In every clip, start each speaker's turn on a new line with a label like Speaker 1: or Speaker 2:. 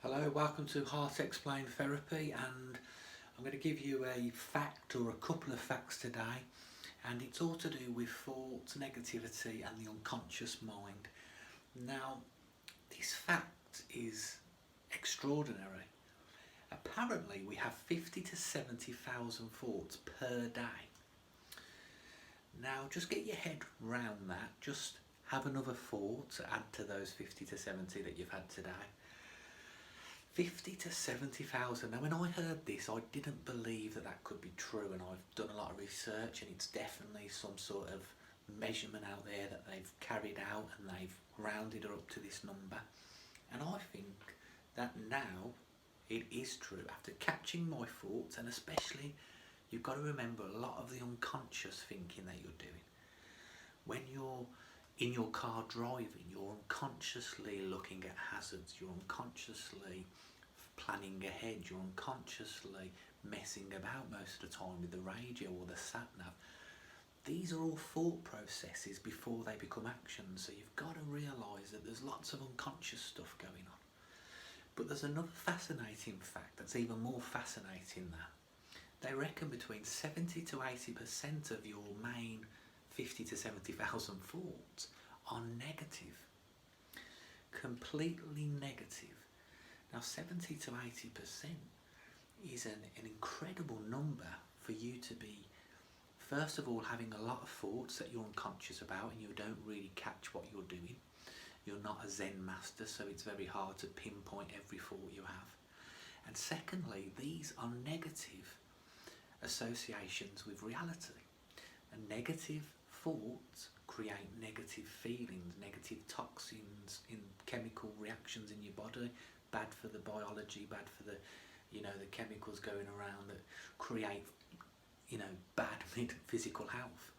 Speaker 1: Hello, welcome to Heart Explained Therapy, and I'm going to give you a fact or a couple of facts today, and it's all to do with thoughts, negativity and the unconscious mind. Now, this fact is extraordinary. Apparently we have 50 to 70,000 thoughts per day. Now just get your head round that, just have another thought to add to those 50 to 70 that you've had today. 50 to 70,000. Now when I heard this I didn't believe that that could be true, and I've done a lot of research and it's definitely some sort of measurement out there that they've carried out and they've rounded it up to this number. And I think that now it is true after catching my thoughts, and especially you've got to remember a lot of the unconscious thinking that you're doing. When you're in your car driving, you're unconsciously looking at hazards, you're unconsciously planning ahead, you're unconsciously messing about most of the time with the radio or the sat nav. These are all thought processes before they become actions, so you've got to realise that there's lots of unconscious stuff going on. But there's another fascinating fact that's even more fascinating. That they reckon between 70 to 80% of your main 50 to 70,000 thoughts are negative, completely negative. Now 70 to 80% is an incredible number for you to be, first of all, having a lot of thoughts that you're unconscious about and you don't really catch what you're doing. You're not a Zen master, so it's very hard to pinpoint every thought you have. And secondly, these are negative associations with reality. And negative thoughts create negative feelings, negative toxins in chemical reactions in your body, bad for the biology, bad for the chemicals going around that create bad physical health.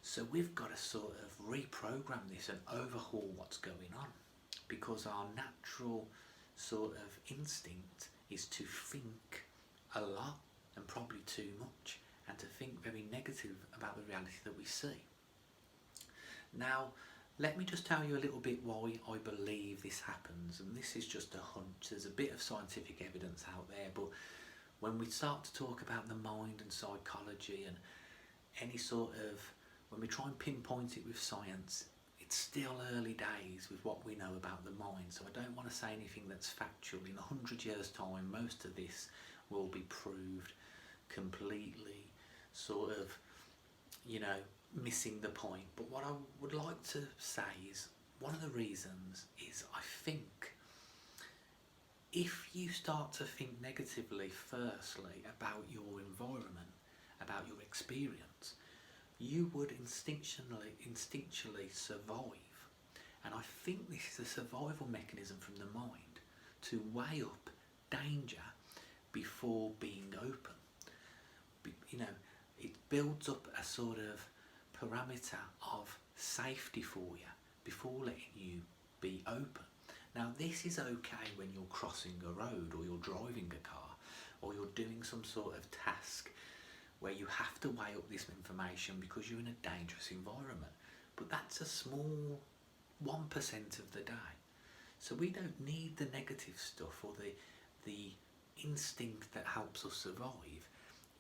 Speaker 1: So we've got to sort of reprogram this and overhaul what's going on, because our natural sort of instinct is to think a lot and probably too much, and to think very negative about the reality that we see. Now, let me just tell you a little bit why I believe this happens, and this is just a hunch. There's a bit of scientific evidence out there, but when we start to talk about the mind and psychology and any sort of, when we try and pinpoint it with science, it's still early days with what we know about the mind. So I don't want to say anything that's factual. In 100 years' time, most of this will be proved completely sort of, missing the point. But what I would like to say is, one of the reasons is, I think if you start to think negatively firstly about your environment, about your experience, you would instinctually survive. And I think this is a survival mechanism from the mind to weigh up danger before being open. It builds up a sort of parameter of safety for you before letting you be open. Now this is okay when you're crossing a road, or you're driving a car, or you're doing some sort of task where you have to weigh up this information because you're in a dangerous environment. But that's a small 1% of the day. So we don't need the negative stuff or the instinct that helps us survive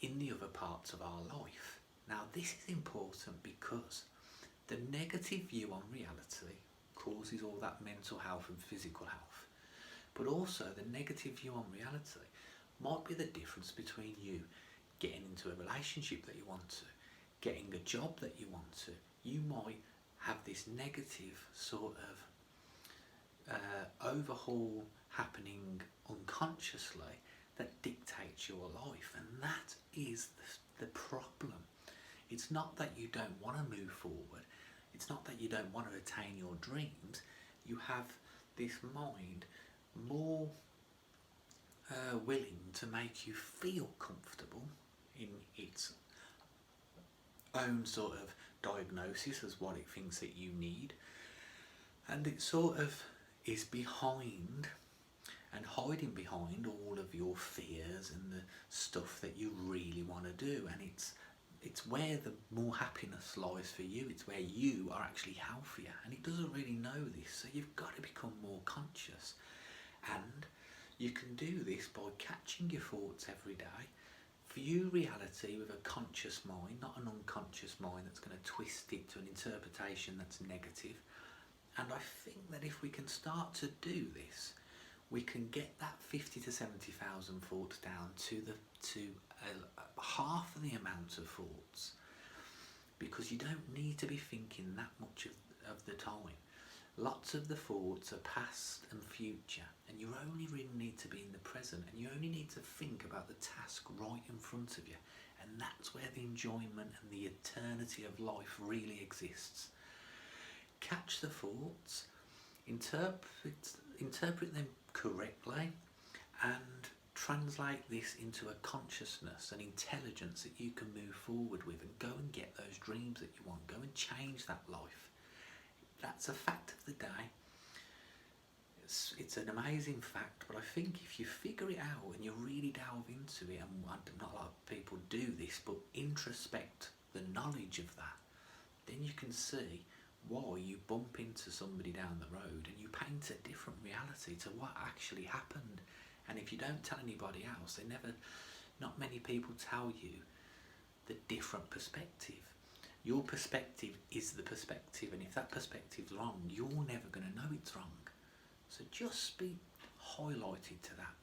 Speaker 1: in the other parts of our life. Now this is important because the negative view on reality causes all that mental health and physical health. But also the negative view on reality might be the difference between you getting into a relationship that you want to, getting a job that you want to. You might have this negative sort of overhaul happening unconsciously that dictates your life, and that is the problem. It's not that you don't want to move forward, it's not that you don't want to attain your dreams. You have this mind more willing to make you feel comfortable in its own sort of diagnosis as what it thinks that you need, and it sort of is behind and hiding behind all of your fears and the stuff that you really want to do. And it's where the more happiness lies for you. It's where you are actually healthier, and it doesn't really know this, so you've got to become more conscious. And You can do this by catching your thoughts every day, view reality with a conscious mind, not an unconscious mind that's going to twist it to an interpretation that's negative. And I think that if we can start to do this, we can get that 50 to 70,000 thoughts down to half of the amount of thoughts, because you don't need to be thinking that much of the time. Lots of the thoughts are past and future, and you only really need to be in the present, and you only need to think about the task right in front of you, and that's where the enjoyment and the eternity of life really exists. Catch the thoughts, interpret them correctly, and translate this into a consciousness, an intelligence that you can move forward with, and go and get those dreams that you want. Go and change that life. That's a fact of the day. It's an amazing fact, but I think if you figure it out and you really delve into it, and not a lot of people do this, but introspect the knowledge of that, then you can see why you bump into somebody down the road and you paint a different reality to what actually happened. And if you don't tell anybody else, not many people tell you the different perspective. Your perspective is the perspective, and if that perspective's wrong, you're never going to know it's wrong. So just be highlighted to that.